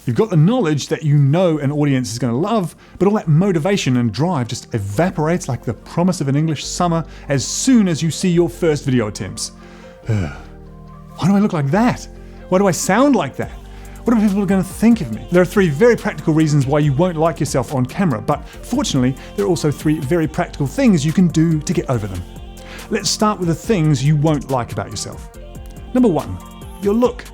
You've got the knowledge that you know an audience is going to love, but all that motivation and drive just evaporates like the promise of an English summer as soon as you see your first video attempts. Why do I look like that? Why do I sound like that? What are people going to think of me? There are 3 very practical reasons why you won't like yourself on camera, but fortunately, there are also 3 very practical things you can do to get over them. Let's start with the things you won't like about yourself. Number 1, your look.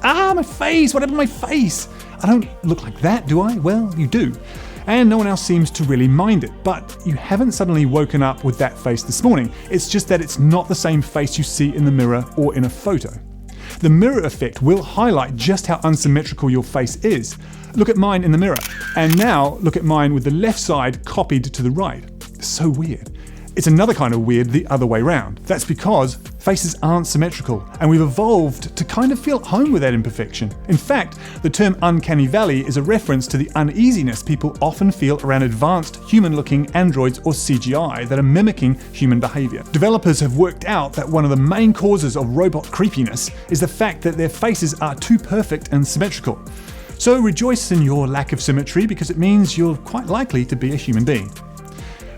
My face, what happened to my face? I don't look like that, do I? Well, you do. And no one else seems to really mind it. But you haven't suddenly woken up with that face this morning. It's just that it's not the same face you see in the mirror or in a photo. The mirror effect will highlight just how unsymmetrical your face is. Look at mine in the mirror. And now look at mine with the left side copied to the right. It's so weird. It's another kind of weird the other way round. That's because faces aren't symmetrical, and we've evolved to kind of feel at home with that imperfection. In fact, the term uncanny valley is a reference to the uneasiness people often feel around advanced human-looking androids or CGI that are mimicking human behavior. Developers have worked out that one of the main causes of robot creepiness is the fact that their faces are too perfect and symmetrical. So rejoice in your lack of symmetry, because it means you're quite likely to be a human being.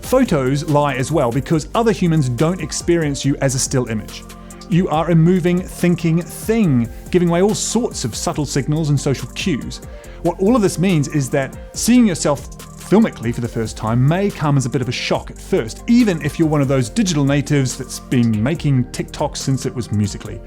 Photos lie as well, because other humans don't experience you as a still image. You are a moving, thinking thing, giving away all sorts of subtle signals and social cues. What all of this means is that seeing yourself filmically for the first time may come as a bit of a shock at first, even if you're one of those digital natives that's been making TikTok since it was Musical.ly.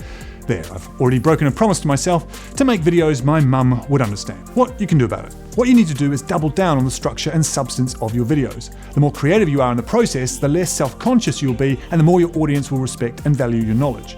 There, I've already broken a promise to myself to make videos my mum would understand. What you can do about it? What you need to do is double down on the structure and substance of your videos. The more creative you are in the process, the less self-conscious you'll be, and the more your audience will respect and value your knowledge.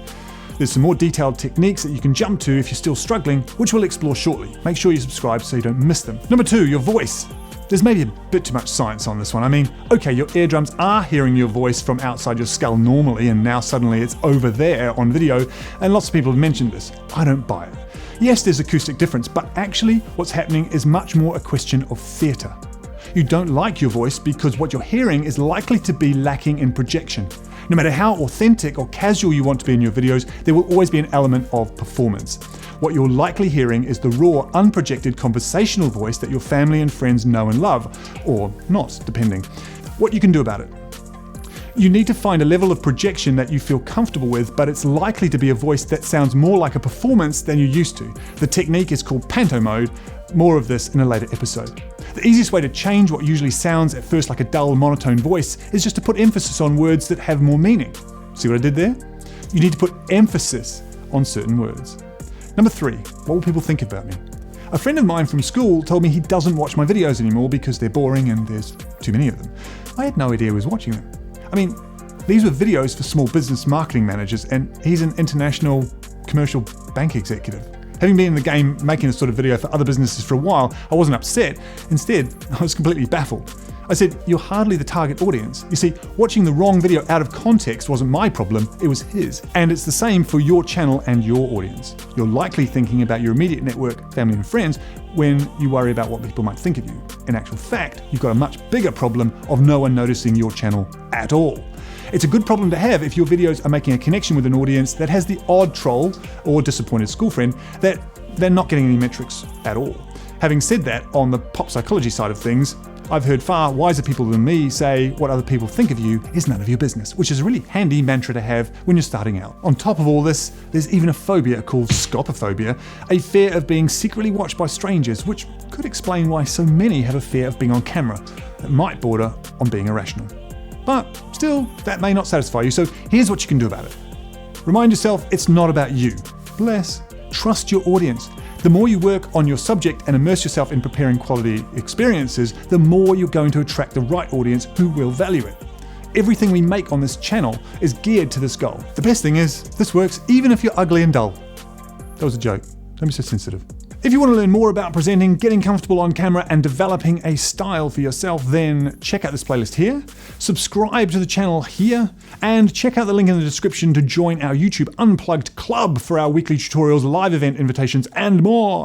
There's some more detailed techniques that you can jump to if you're still struggling, which we'll explore shortly. Make sure you subscribe so you don't miss them. Number 2, your voice. There's maybe a bit too much science on this one. I mean, okay, your eardrums are hearing your voice from outside your skull normally, and now suddenly it's over there on video, and lots of people have mentioned this. I don't buy it. Yes, there's acoustic difference, but actually what's happening is much more a question of theatre. You don't like your voice because what you're hearing is likely to be lacking in projection. No matter how authentic or casual you want to be in your videos, there will always be an element of performance. What you're likely hearing is the raw, unprojected conversational voice that your family and friends know and love, or not, depending. What you can do about it? You need to find a level of projection that you feel comfortable with, but it's likely to be a voice that sounds more like a performance than you're used to. The technique is called panto mode. More of this in a later episode. The easiest way to change what usually sounds at first like a dull, monotone voice is just to put emphasis on words that have more meaning. See what I did there? You need to put emphasis on certain words. Number 3, what will people think about me? A friend of mine from school told me he doesn't watch my videos anymore because they're boring and there's too many of them. I had no idea he was watching them. I mean, these were videos for small business marketing managers, and he's an international commercial bank executive. Having been in the game making this sort of video for other businesses for a while, I wasn't upset. Instead, I was completely baffled. I said, "You're hardly the target audience." You see, watching the wrong video out of context wasn't my problem, it was his. And it's the same for your channel and your audience. You're likely thinking about your immediate network, family and friends, when you worry about what people might think of you. In actual fact, you've got a much bigger problem of no one noticing your channel at all. It's a good problem to have if your videos are making a connection with an audience that has the odd troll or disappointed school friend that they're not getting any metrics at all. Having said that, on the pop psychology side of things, I've heard far wiser people than me say what other people think of you is none of your business, which is a really handy mantra to have when you're starting out. On top of all this, there's even a phobia called scopophobia, a fear of being secretly watched by strangers, which could explain why so many have a fear of being on camera that might border on being irrational. But still, that may not satisfy you, so here's what you can do about it. Remind yourself it's not about you. Trust your audience. The more you work on your subject and immerse yourself in preparing quality experiences, the more you're going to attract the right audience who will value it. Everything we make on this channel is geared to this goal. The best thing is, this works even if you're ugly and dull. That was a joke. Don't be so sensitive. If you want to learn more about presenting, getting comfortable on camera, and developing a style for yourself, then check out this playlist here, subscribe to the channel here, and check out the link in the description to join our YouTube Unplugged Club for our weekly tutorials, live event invitations, and more.